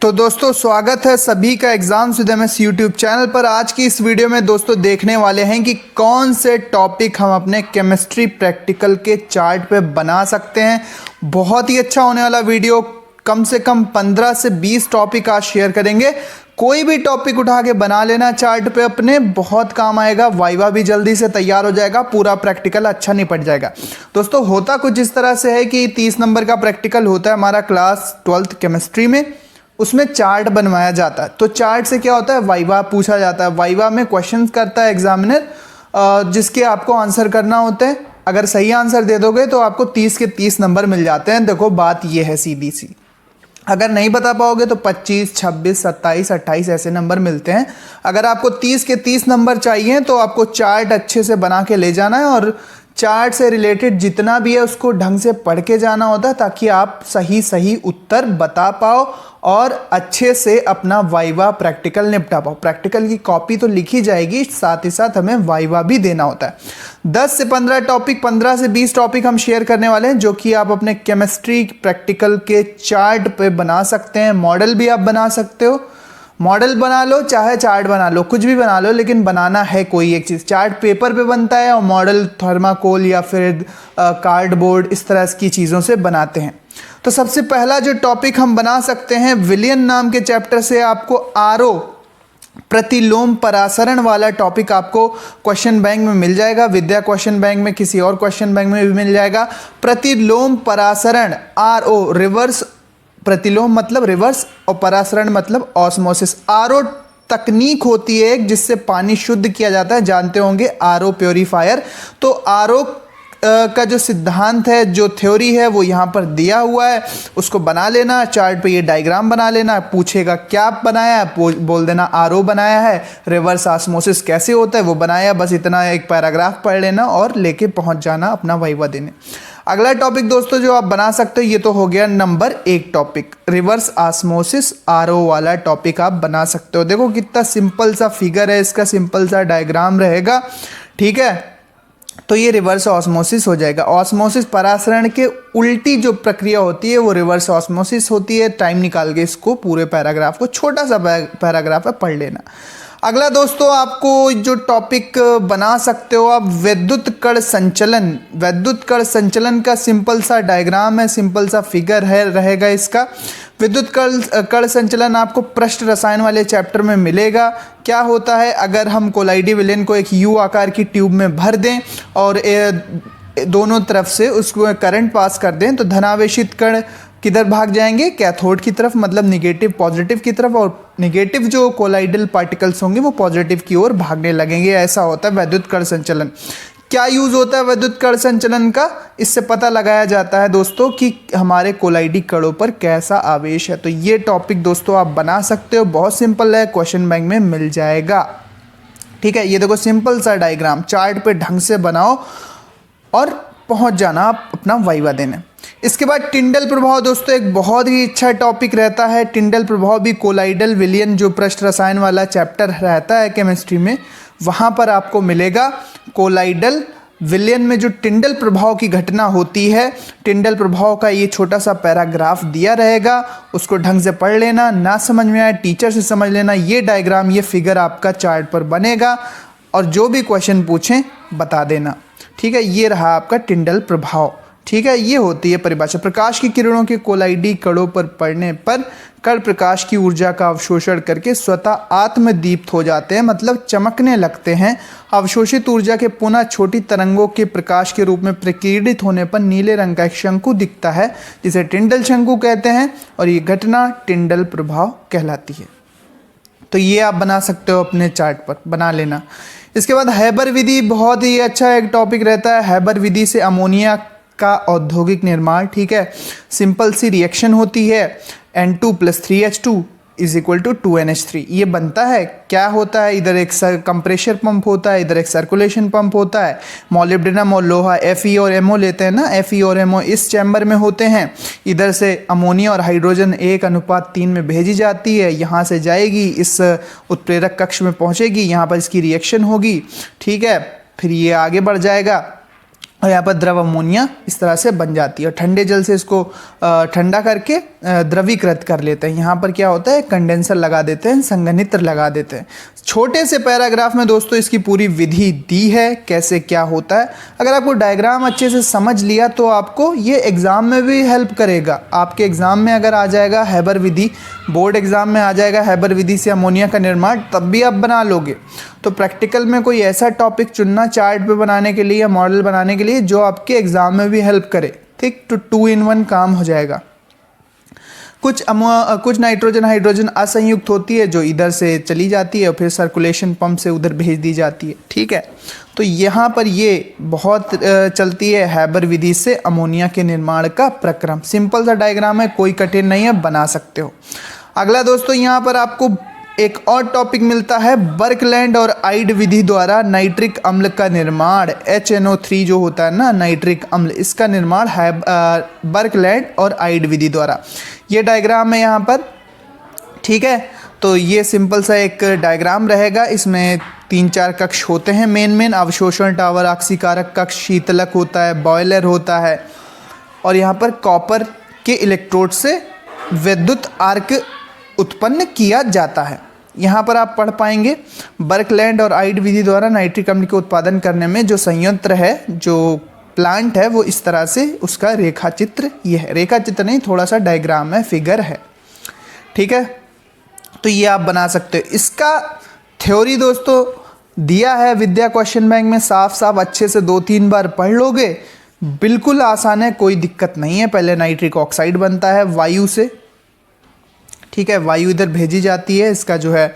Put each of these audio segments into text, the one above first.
तो दोस्तों स्वागत है सभी का exams with MS YouTube channel पर। आज की इस वीडियो में दोस्तों देखने वाले हैं कि कौन से टॉपिक हम अपने केमिस्ट्री प्रैक्टिकल के चार्ट पे बना सकते हैं। बहुत ही अच्छा होने वाला वीडियो, कम से कम 15 से 20 टॉपिक आज शेयर करेंगे। कोई भी टॉपिक उठा के बना लेना चार्ट पे अपने, बहुत काम आएगा। वाइवा भी जल्दी से तैयार हो जाएगा, पूरा प्रैक्टिकल अच्छा निपट जाएगा। दोस्तों होता कुछ इस तरह से है कि 30 नंबर का प्रैक्टिकल होता है हमारा क्लास 12th केमिस्ट्री में, उसमें चार्ट बनवाया जाता है। तो चार्ट से क्या होता है, वाइवा पूछा जाता है। वाइवा में क्वेश्चंस करता है एग्जामिनर, जिसके आपको आंसर करना होते हैं। अगर सही आंसर दे दोगे तो आपको 30 के 30 नंबर मिल जाते हैं। देखो बात ये है सीधी सी, अगर नहीं बता पाओगे तो 25, 26, 27, 28 ऐसे नंबर मिलते हैं। अगर आपको 30 के 30 नंबर चाहिए तो आपको चार्ट अच्छे से बना के ले जाना है और चार्ट से रिलेटेड जितना भी है उसको ढंग से पढ़ के जाना होता है, ताकि आप सही उत्तर बता पाओ और अच्छे से अपना वाइवा प्रैक्टिकल निपटा पाओ। प्रैक्टिकल की कॉपी तो लिखी जाएगी, साथ ही साथ हमें वाइवा भी देना होता है। 10 से 15 टॉपिक, 15 से 20 टॉपिक हम शेयर करने वाले हैं, जो कि आप अपने केमिस्ट्री प्रैक्टिकल के चार्ट पे बना सकते हैं। मॉडल भी आप बना सकते हो, मॉडल बना लो चाहे चार्ट बना लो, कुछ भी बना लो, लेकिन बनाना है कोई एक चीज़। चार्ट पेपर पे बनता है और मॉडल थर्माकोल या फिर कार्डबोर्ड, इस तरह की चीज़ों से बनाते हैं। तो सबसे पहला जो टॉपिक हम बना सकते हैं, विलियन नाम के चैप्टर से आपको आरओ प्रतिलोम परासरण वाला टॉपिक आपको क्वेश्चन बैंक में मिल जाएगा। विद्या क्वेश्चन बैंक में, किसी और क्वेश्चन बैंक में भी मिल जाएगा। प्रतिलोम परासरण, आरओ, रिवर्स प्रतिलोम मतलब रिवर्स और परासरण मतलब ऑस्मोसिस। आरओ तकनीक होती है एक, जिससे पानी शुद्ध किया जाता है, जानते होंगे आरओ प्योरीफायर। तो आरओ का जो सिद्धांत है, जो थ्योरी है, वो यहाँ पर दिया हुआ है, उसको बना लेना। चार्ट पे ये डायग्राम बना लेना। पूछेगा क्या बनाया है, बोल देना आरओ बनाया है। रिवर्स ऑस्मोसिस कैसे होता है वो बनाया, बस इतना एक पैराग्राफ पढ़ लेना और लेके पहुँच जाना अपना वाइवा देने। अगला टॉपिक दोस्तों जो आप बना सकते हो, ये तो हो गया number 1 topic, reverse osmosis RO वाला टॉपिक आप बना सकते हो। देखो कितना सिंपल सा फिगर है इसका, सिंपल सा डायग्राम रहेगा, ठीक है। तो ये रिवर्स ऑस्मोसिस हो जाएगा। ऑस्मोसिस परासरण के उल्टी जो प्रक्रिया होती है वो रिवर्स ऑस्मोसिस होती है। टाइम निकाल के इसको पूरे पैराग्राफ को, छोटा सा पैराग्राफ है, पढ़ लेना। अगला दोस्तों आपको जो टॉपिक बना सकते हो आप, विद्युत कण संचलन। विद्युत कण संचलन का सिंपल सा डायग्राम है, सिंपल सा फिगर है रहेगा इसका। विद्युत कण संचलन आपको पृष्ठ रसायन वाले चैप्टर में मिलेगा। क्या होता है, अगर हम कोलाइडी विलेन को एक यू आकार की ट्यूब में भर दें और दोनों तरफ से उसको करंट पास कर दें, तो धनावेशित कण किधर भाग जाएंगे, कैथोड की तरफ, मतलब निगेटिव पॉजिटिव की तरफ, और निगेटिव जो कोलाइडल पार्टिकल्स होंगे वो पॉजिटिव की ओर भागने लगेंगे। ऐसा होता है वैद्युत कण संचलन। क्या यूज होता है वैद्युत कण संचलन का, इससे पता लगाया जाता है दोस्तों कि हमारे कोलाइडी कणों पर कैसा आवेश है। तो ये टॉपिक दोस्तों आप बना सकते हो, बहुत सिंपल है, क्वेश्चन बैंक में मिल जाएगा, ठीक है। ये देखो सिंपल सा डायग्राम, चार्ट पे ढंग से बनाओ और पहुंच जाना आप अपना वाइवा देने। इसके बाद टिंडल प्रभाव दोस्तों एक बहुत ही अच्छा टॉपिक रहता है। टिंडल प्रभाव भी कोलाइडल विलयन, जो पृष्ठ रसायन वाला चैप्टर रहता है केमिस्ट्री में, वहाँ पर आपको मिलेगा। कोलाइडल विलयन में जो टिंडल प्रभाव की घटना होती है, टिंडल प्रभाव का ये छोटा सा पैराग्राफ दिया रहेगा, उसको ढंग से पढ़ लेना। ना समझ में आए टीचर से समझ लेना। ये डायग्राम, ये फिगर आपका चार्ट पर बनेगा और जो भी क्वेश्चन पूछें बता देना, ठीक है। ये रहा आपका टिंडल प्रभाव, ठीक है। ये होती है परिभाषा। प्रकाश की किरणों के कोलाइडी कणों पर पड़ने पर कण प्रकाश की ऊर्जा का अवशोषण करके स्वतः आत्मदीप्त हो जाते हैं, मतलब चमकने लगते हैं। अवशोषित ऊर्जा के पुनः छोटी तरंगों के प्रकाश के रूप में प्रकीर्णित होने पर नीले रंग का एक शंकु दिखता है, जिसे टिंडल शंकु कहते हैं, और ये घटना टिंडल प्रभाव कहलाती है। तो ये आप बना सकते हो अपने चार्ट पर, बना लेना। इसके बाद हैबर विधि, बहुत ही अच्छा एक टॉपिक रहता है। हैबर विधि से अमोनिया का औद्योगिक निर्माण, ठीक है। सिंपल सी रिएक्शन होती है, N2 + 3H2 = 2NH3 ये बनता है। क्या होता है, इधर एक कंप्रेशर पंप होता है, इधर एक सर्कुलेशन पंप होता है। मॉलिब्डेनम और लोहा Fe और MO लेते हैं ना, Fe और MO इस चैम्बर में होते हैं। इधर से अमोनिया और हाइड्रोजन 1:3 में भेजी जाती है, यहाँ से जाएगी, इस उत्प्रेरक कक्ष में पहुँचेगी, यहाँ पर इसकी रिएक्शन होगी, ठीक है। फिर ये आगे बढ़ जाएगा और यहाँ पर द्रव अमोनिया इस तरह से बन जाती है और ठंडे जल से इसको ठंडा करके द्रवीकृत कर लेते हैं। यहाँ पर क्या होता है, कंडेंसर लगा देते हैं, संघनित्र लगा देते हैं। छोटे से पैराग्राफ में दोस्तों इसकी पूरी विधि दी है, कैसे क्या होता है। अगर आपको डायग्राम अच्छे से समझ लिया तो आपको ये एग्ज़ाम में भी हेल्प करेगा। आपके एग्ज़ाम में अगर आ जाएगा हैबर विधि, बोर्ड एग्ज़ाम में आ जाएगा हैबर विधि से अमोनिया का निर्माण, तब भी आप बना लोगे। तो प्रैक्टिकल में कोई ऐसा टॉपिक चुनना चार्ट पे बनाने के लिए या मॉडल बनाने के लिए जो आपके एग्ज़ाम में भी हेल्प करे, ठीक। तो 2 in 1 काम हो जाएगा। कुछ नाइट्रोजन हाइड्रोजन असंयुक्त होती है जो इधर से चली जाती है और फिर सर्कुलेशन पंप से उधर भेज दी जाती है, ठीक है। तो यहाँ पर ये बहुत चलती है हैबर विधि से अमोनिया के निर्माण का प्रक्रम। सिंपल सा डायग्राम है, कोई कठिन नहीं है, बना सकते हो। अगला दोस्तों यहाँ पर आपको एक और टॉपिक मिलता है, बर्कलैंड और आइड विधि द्वारा नाइट्रिक अम्ल का निर्माण। HNO3 जो होता है ना, नाइट्रिक अम्ल, इसका निर्माण है बर्कलैंड और आइड विधि द्वारा। ये डायग्राम है यहाँ पर, ठीक है। तो ये सिंपल सा एक डायग्राम रहेगा। इसमें 3-4 कक्ष होते हैं मेन अवशोषण टावर, ऑक्सीकारक कक्ष, शीतलक होता है, बॉयलर होता है और यहाँ पर कॉपर के इलेक्ट्रोड से विद्युत आर्क उत्पन्न किया जाता है। यहाँ पर आप पढ़ पाएंगे बर्कलैंड और आइड विधि द्वारा नाइट्रिक अम्ल के उत्पादन करने में जो संयंत्र है, जो प्लांट है, वो इस तरह से उसका रेखा चित्र ये है। रेखा चित्र नहीं, थोड़ा सा डायग्राम है, फिगर है, ठीक है। तो ये आप बना सकते हो। इसका थ्योरी दोस्तों दिया है विद्या क्वेश्चन बैंक में, साफ साफ अच्छे से 2-3 बार पढ़ लोगे, बिल्कुल आसान है, कोई दिक्कत नहीं है। पहले नाइट्रिक ऑक्साइड बनता है वायु से, ठीक है। वायु इधर भेजी जाती है, इसका जो है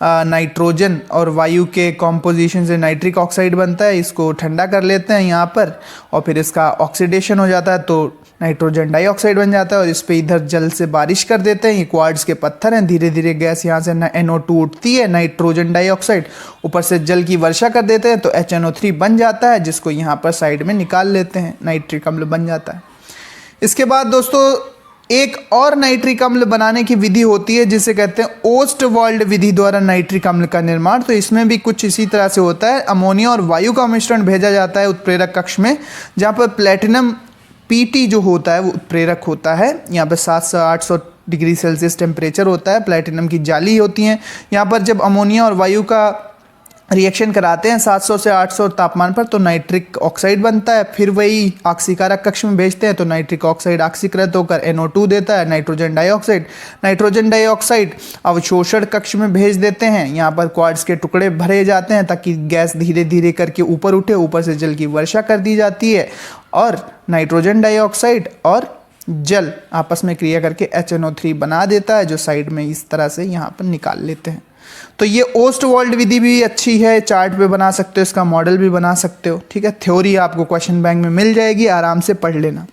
नाइट्रोजन और वायु के कॉम्पोजिशन से नाइट्रिक ऑक्साइड बनता है। इसको ठंडा कर लेते हैं यहाँ पर और फिर इसका ऑक्सीडेशन हो जाता है तो नाइट्रोजन डाइऑक्साइड बन जाता है और इस पे इधर जल से बारिश कर देते हैं। ये क्वार्ट्ज के पत्थर हैं, धीरे धीरे गैस यहाँ से NO2 उठती है, नाइट्रोजन डाइऑक्साइड, ऊपर से जल की वर्षा कर देते हैं तो HNO3 बन जाता है, जिसको यहाँ पर साइड में निकाल लेते हैं, नाइट्रिक अम्ल बन जाता है। इसके बाद दोस्तों एक और नाइट्रिक अम्ल बनाने की विधि होती है जिसे कहते हैं ओस्टवाल्ड विधि द्वारा नाइट्रिक अम्ल का निर्माण। तो इसमें भी कुछ इसी तरह से होता है। अमोनिया और वायु का मिश्रण भेजा जाता है उत्प्रेरक कक्ष में, जहाँ पर प्लेटिनम PT जो होता है वो उत्प्रेरक होता है। यहाँ पर 700-800 डिग्री सेल्सियस टेम्परेचर होता है, प्लेटिनम की जाली होती हैं। यहाँ पर जब अमोनिया और वायु का रिएक्शन कराते हैं 700 से 800 तापमान पर तो नाइट्रिक ऑक्साइड बनता है। फिर वही ऑक्सीकारक कक्ष में भेजते हैं तो नाइट्रिक ऑक्साइड ऑक्सीकृत होकर NO2 देता है, नाइट्रोजन डाइऑक्साइड। नाइट्रोजन डाइऑक्साइड अवशोषण कक्ष में भेज देते हैं। यहाँ पर क्वार्ट्ज के टुकड़े भरे जाते हैं ताकि गैस धीरे धीरे करके ऊपर उठे, ऊपर से जल की वर्षा कर दी जाती है और नाइट्रोजन डाइऑक्साइड और जल आपस में क्रिया करके HNO3 बना देता है, जो साइड में इस तरह से यहाँ पर निकाल लेते हैं। तो ये ओस्टवाल्ड विधि भी अच्छी है, चार्ट पे बना सकते हो, इसका मॉडल भी बना सकते हो, ठीक है। थ्योरी आपको क्वेश्चन बैंक में मिल जाएगी, आराम से पढ़ लेना,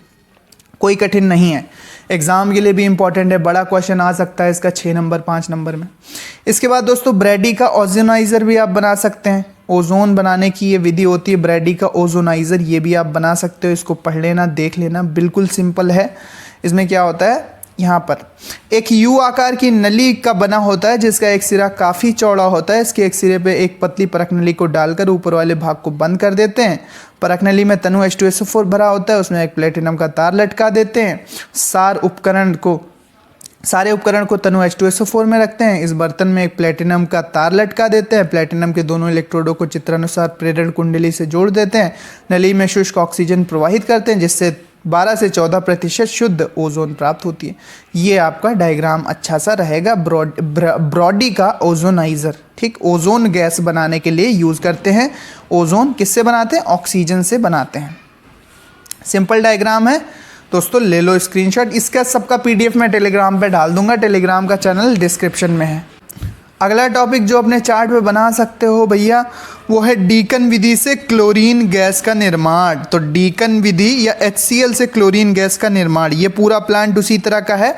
कोई कठिन नहीं है। एग्जाम के लिए भी इंपॉर्टेंट है, बड़ा क्वेश्चन आ सकता है इसका 6 नंबर 5 नंबर में। इसके बाद दोस्तों ब्रैडी का ओजोनाइजर भी आप बना सकते हैं। ओजोन बनाने की ये विधि होती है ब्रैडी का ओजोनाइजर, ये भी आप बना सकते हो। इसको पढ़ लेना, देख लेना, बिल्कुल सिंपल है। इसमें क्या होता है, यहाँ पर एक U आकार की नली का बना होता है जिसका एक सिरा काफ़ी चौड़ा होता है। इसके एक सिरे पे एक पतली परख नली को डालकर ऊपर वाले भाग को बंद कर देते हैं। परख नली में तनु H2SO4 भरा होता है, उसमें एक प्लेटिनम का तार लटका देते हैं। सारे उपकरण को तनु H2SO4 में रखते हैं। इस बर्तन में एक प्लेटिनम का तार लटका देते हैं। प्लेटिनम के दोनों इलेक्ट्रोडों को चित्रानुसार प्रेरण कुंडली से जोड़ देते हैं। नली में शुष्क ऑक्सीजन प्रवाहित करते हैं जिससे 12 से 14% शुद्ध ओजोन प्राप्त होती है। ये आपका डायग्राम अच्छा सा रहेगा। ब्रॉडी का ओजोनाइजर, ठीक, ओजोन गैस बनाने के लिए यूज़ करते हैं। ओजोन किससे बनाते हैं, ऑक्सीजन से बनाते हैं। सिंपल डायग्राम है दोस्तों, ले लो स्क्रीनशॉट। इसका सबका PDF मैं टेलीग्राम पे डाल दूंगा, टेलीग्राम का चैनल डिस्क्रिप्शन में है। अगला टॉपिक जो अपने चार्ट पे बना सकते हो भैया, वो है डीकन विधि से क्लोरीन गैस का निर्माण। तो डीकन विधि या HCl से क्लोरीन गैस का निर्माण, ये पूरा प्लांट उसी तरह का है।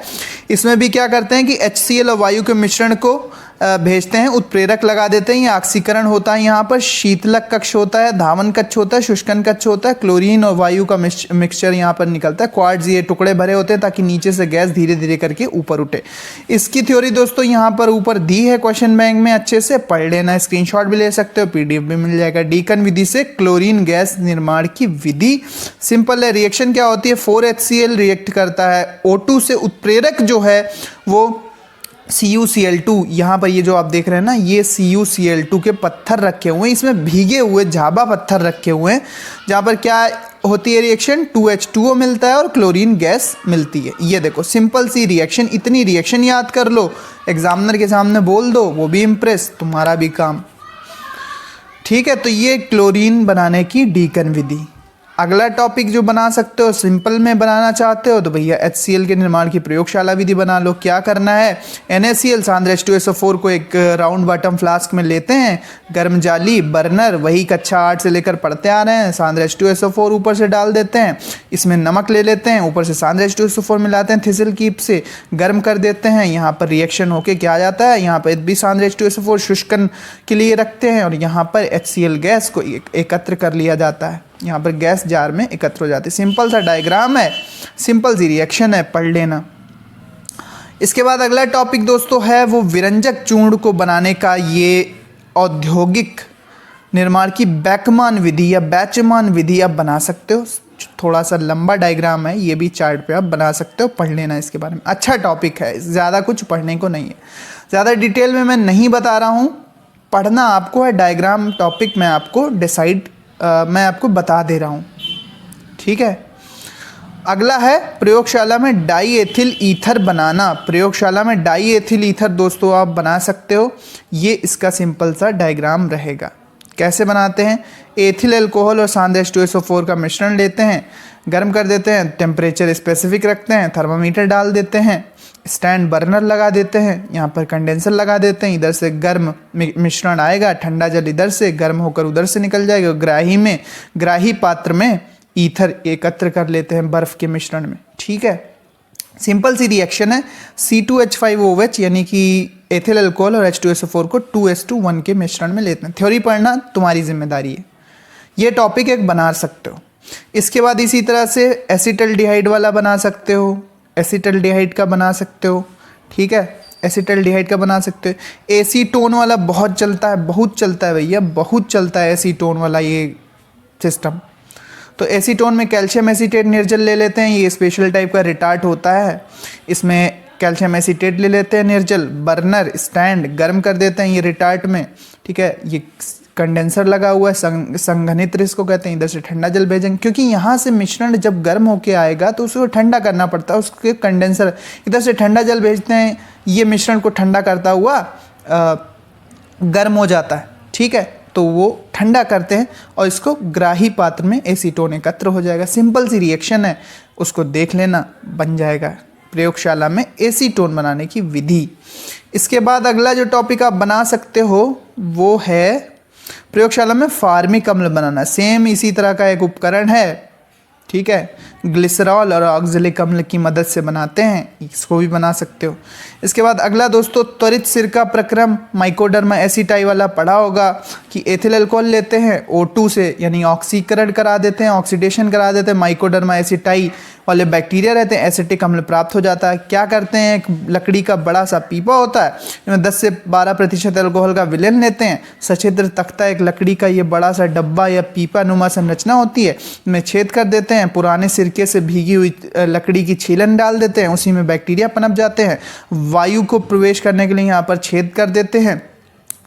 इसमें भी क्या करते हैं कि HCl और वायु के मिश्रण को भेजते हैं, उत्प्रेरक लगा देते हैं, ये ऑक्सीकरण होता है, यहाँ पर शीतलक कक्ष होता है, धावन कक्ष होता है, शुष्कन कक्ष होता है, क्लोरीन और वायु का मिक्सचर यहाँ पर निकलता है, क्वार्ट्ज ये टुकड़े भरे होते हैं ताकि नीचे से गैस धीरे धीरे करके ऊपर उठे। इसकी थ्योरी दोस्तों यहाँ पर ऊपर दी है क्वेश्चन बैंक में, अच्छे से पढ़ लेना, स्क्रीनशॉट भी ले सकते हो, पीडीएफ भी मिल जाएगा। डीकन विधि से क्लोरीन गैस निर्माण की विधि सिंपल है। रिएक्शन क्या होती है, 4HCl रिएक्ट करता है O2 से, उत्प्रेरक जो है वो CuCl2, यहाँ पर ये जो आप देख रहे हैं ना, ये CuCl2 के पत्थर रखे हुए हैं, इसमें भीगे हुए झाबा पत्थर रखे हुए हैं, जहाँ पर क्या होती है रिएक्शन, 2H2O मिलता है और क्लोरीन गैस मिलती है। ये देखो सिंपल सी रिएक्शन, इतनी रिएक्शन याद कर लो, एग्जामिनर के सामने बोल दो, वो भी इम्प्रेस, तुम्हारा भी काम। ठीक है, तो ये क्लोरीन बनाने की डीकन विधि। अगला टॉपिक जो बना सकते हो, सिंपल में बनाना चाहते हो तो भैया HCl के निर्माण की प्रयोगशाला विधि बना लो। क्या करना है, NaCl सांद्र H2SO4 को एक राउंड बॉटम फ्लास्क में लेते हैं, गर्म जाली बर्नर, वही कक्षा 8 से लेकर पढ़ते आ रहे हैं, सांद्र H2SO4 ऊपर से डाल देते हैं, इसमें नमक ले लेते हैं, ऊपर से सांद्र H2SO4 मिलाते हैं, थिसिल कीप से गर्म कर देते हैं, यहाँ पर रिएक्शन होके क्या आ जाता है, यहाँ पर भी सांद्र H2SO4 शुष्कन के लिए रखते हैं और यहाँ पर HCl गैस को एकत्र कर लिया जाता है, यहाँ पर गैस जार में एकत्र हो जाती है। सिंपल सा डायग्राम है, सिंपल सी रिएक्शन है, पढ़ लेना। इसके बाद अगला टॉपिक दोस्तों है वो विरंजक चूर्ण को बनाने का, ये औद्योगिक निर्माण की बैकमान विधि या बैचमान विधि आप बना सकते हो। थोड़ा सा लंबा डायग्राम है, ये भी चार्ट पे आप बना सकते हो, पढ़ लेना इसके बारे में। अच्छा टॉपिक है, ज़्यादा कुछ पढ़ने को नहीं है, ज़्यादा डिटेल में मैं नहीं बता रहा हूँ, पढ़ना आपको है। डायग्राम टॉपिक मैं आपको मैं आपको बता दे रहा हूँ, ठीक है। अगला है प्रयोगशाला में डाई एथिल ईथर बनाना। प्रयोगशाला में डाई एथिल ईथर दोस्तों आप बना सकते हो, ये इसका सिंपल सा डायग्राम रहेगा। कैसे बनाते हैं, एथिल अल्कोहल और सांद्र H2SO4 का मिश्रण लेते हैं, गर्म कर देते हैं, टेम्परेचर स्पेसिफिक रखते हैं, थर्मामीटर डाल देते हैं, स्टैंड बर्नर लगा देते हैं, यहाँ पर कंडेंसर लगा देते हैं, इधर से गर्म मिश्रण आएगा, ठंडा जल इधर से गर्म होकर उधर से निकल जाएगा, ग्राही पात्र में ईथर एकत्र कर लेते हैं बर्फ के मिश्रण में। ठीक है, सिंपल सी रिएक्शन है, C2H5OH यानी कि एथिल अल्कोहल और H2SO4 को 2S2 के मिश्रण में लेते हैं। थ्योरी पढ़ना तुम्हारी जिम्मेदारी है, ये टॉपिक एक बना सकते हो। इसके बाद इसी तरह से एसिटल्डिहाइड वाला बना सकते हो, एसिटल्डिहाइड का बना सकते हो, ठीक है, एसिटल्डिहाइड का बना सकते हो। एसीटोन वाला बहुत चलता है भैया, बहुत चलता है एसीटोन वाला ये सिस्टम। तो एसीटोन में कैल्शियम एसीटेट निर्जल ले लेते हैं, ये स्पेशल टाइप का रिटार्ट होता है, इसमें कैल्शियम एसीटेट ले लेते हैं निर्जल, बर्नर स्टैंड गर्म कर देते हैं ये रिटार्ट में, ठीक है। ये कंडेंसर लगा हुआ है, संघनित्र इसको कहते हैं, इधर से ठंडा जल भेजेंगे, क्योंकि यहाँ से मिश्रण जब गर्म होके आएगा तो उसको ठंडा करना पड़ता है, उसके कंडेंसर इधर से ठंडा जल भेजते हैं, ये मिश्रण को ठंडा करता हुआ गर्म हो जाता है, ठीक है, तो वो ठंडा करते हैं और इसको ग्राही पात्र में एसीटोन एकत्र हो जाएगा। सिंपल सी रिएक्शन है, उसको देख लेना, बन जाएगा प्रयोगशाला में एसीटोन बनाने की विधि। इसके बाद अगला जो टॉपिक आप बना सकते हो वो है प्रयोगशाला में फार्मिक अम्ल बनाना। सेम इसी तरह का एक उपकरण है, ठीक है, ग्लिसरॉल और ऑक्जेलिक अम्ल की मदद से बनाते हैं, इसको भी बना सकते हो। इसके बाद अगला दोस्तों त्वरित सिरका प्रक्रम, माइकोडर्मा एसिटाई वाला पढ़ा होगा कि एथिल अल्कोहल लेते हैं, O2 से यानी ऑक्सीकरण करा देते हैं, ऑक्सीडेशन करा देते हैं, माइकोडर्मा एसिटाई वाले बैक्टीरिया रहते हैं, एसिटिक अम्ल प्राप्त हो जाता है। क्या करते हैं, एक लकड़ी का बड़ा सा पीपा होता है, इसमें 10 से 12% अल्कोहल का विलयन लेते हैं, सछिद्र तख्ता एक लकड़ी का ये बड़ा सा डब्बा या पीपा नुमा संरचना होती है, इसमें छेद कर देते हैं, पुराने सिरके से भीगी हुई लकड़ी की छीलन डाल देते हैं, उसी में बैक्टीरिया पनप जाते हैं, वायु को प्रवेश करने के लिए यहाँ पर छेद कर देते हैं,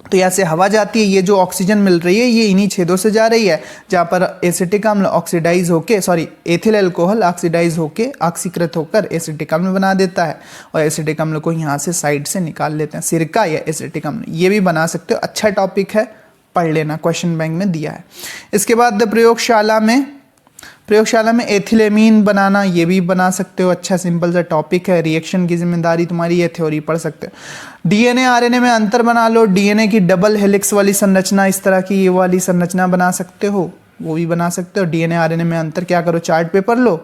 तो यहाँ से हवा जाती है, ये जो ऑक्सीजन मिल रही है ये इन्हीं छेदों से जा रही है, जहाँ पर एसिटिक अम्ल ऑक्सीडाइज होके एथिल अल्कोहल ऑक्सीडाइज होके ऑक्सीकृत होकर एसिटिक अम्ल बना देता है और एसिटिक अम्ल को यहाँ से साइड से निकाल लेते हैं, सिरका या एसिटिक अम्ल, ये भी बना सकते हो। अच्छा टॉपिक है, पढ़ लेना, क्वेश्चन बैंक में दिया है। इसके बाद प्रयोगशाला में एथिलेमीन बनाना, ये भी बना सकते हो, अच्छा सिंपल सा टॉपिक है, रिएक्शन की जिम्मेदारी तुम्हारी, ये थ्योरी पढ़ सकते हो। डीएनए आरएनए में अंतर बना लो, डीएनए की डबल हेलिक्स वाली संरचना, इस तरह की ये वाली संरचना बना सकते हो, वो भी बना सकते हो। डीएनए आरएनए में अंतर क्या करो, चार्ट पेपर लो,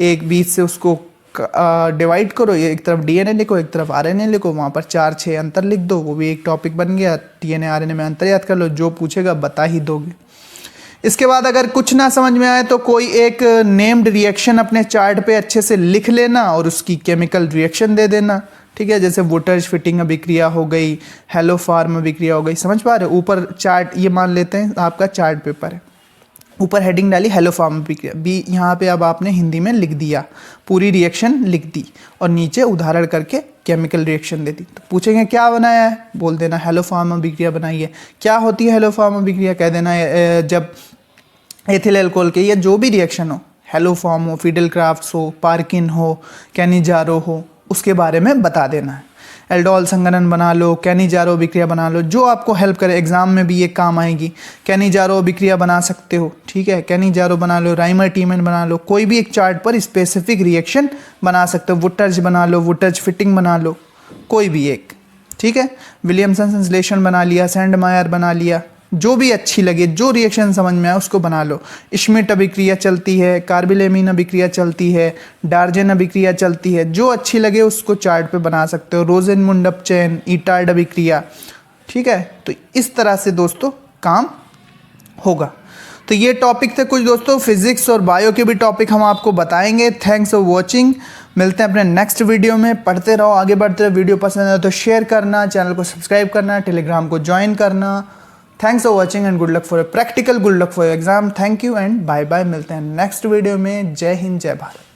एक बीच से उसको डिवाइड करो, ये एक तरफ डीएनए लिखो, एक तरफ आरएनए लिखो, वहाँ पर 4-6 अंतर लिख दो, वो भी एक टॉपिक बन गया। डीएनए आरएनए में अंतर याद कर लो, जो पूछेगा बता ही दोगे। इसके बाद अगर कुछ ना समझ में आए तो कोई एक नेम्ड रिएक्शन अपने चार्ट पे अच्छे से लिख लेना और उसकी केमिकल रिएक्शन दे देना, ठीक है। जैसे वुटर्ज फिटिंग अभिक्रिया हो गई, हेलोफार्म अभिक्रिया हो गई, समझ पा रहे हो। ऊपर चार्ट, ये मान लेते हैं आपका चार्ट पेपर है, ऊपर हेडिंग डाली हेलोफार्म अभिक्रिया, बी यहाँ पे अब आपने हिंदी में लिख दिया, पूरी रिएक्शन लिख दी और नीचे उदाहरण करके केमिकल रिएक्शन दे दी। तो पूछेंगे क्या बनाया है, बोल देना हेलोफार्म अभिक्रिया बनाई है। क्या होती है हेलोफार्म अभिक्रिया, कह देना जब एथिल अल्कोहल के या जो भी रिएक्शन हो, हेलोफॉर्म हो, फिडेल क्राफ्ट्स हो, पार्किन हो, कैनिजारो हो, उसके बारे में बता देना है। एल्डोल संघनन बना लो, कैनिजारो अभिक्रिया बना लो, जो आपको हेल्प करे, एग्जाम में भी ये काम आएगी। कैनिजारो अभिक्रिया बना सकते हो, ठीक है, कैनिजारो बना लो, राइमर टीमन बना लो, कोई भी एक चार्ट पर स्पेसिफिक रिएक्शन बना सकते हो। वुटर्ज बना लो, वुटर्ज फिटिंग बना लो, कोई भी एक, ठीक है। विलियमसन संश्लेषण बना लिया, सैंडमायर बना लिया, जो भी अच्छी लगे, जो रिएक्शन समझ में आए उसको बना लो। श्मिट अभिक्रिया चलती है, कार्बिलेमीन अभिक्रिया चलती है, डार्जेन अभिक्रिया चलती है, जो अच्छी लगे उसको चार्ट पे बना सकते हो। रोजेनमुंड अपचयन, ईटार्ड अभिक्रिया, ठीक है। तो इस तरह से दोस्तों काम होगा। तो ये टॉपिक थे कुछ दोस्तों, फिजिक्स और बायो के भी टॉपिक हम आपको बताएंगे। थैंक्स फॉर वॉचिंग, मिलते हैं अपने नेक्स्ट वीडियो में। पढ़ते रहो, आगे बढ़ते रहो। वीडियो पसंद है तो शेयर करना, चैनल को सब्सक्राइब करना, टेलीग्राम को ज्वाइन करना। Thanks for watching and good luck for practical, good luck for exam. Thank you and bye bye. मिलते हैं नेक्स्ट वीडियो में। जय हिंद, जय भारत।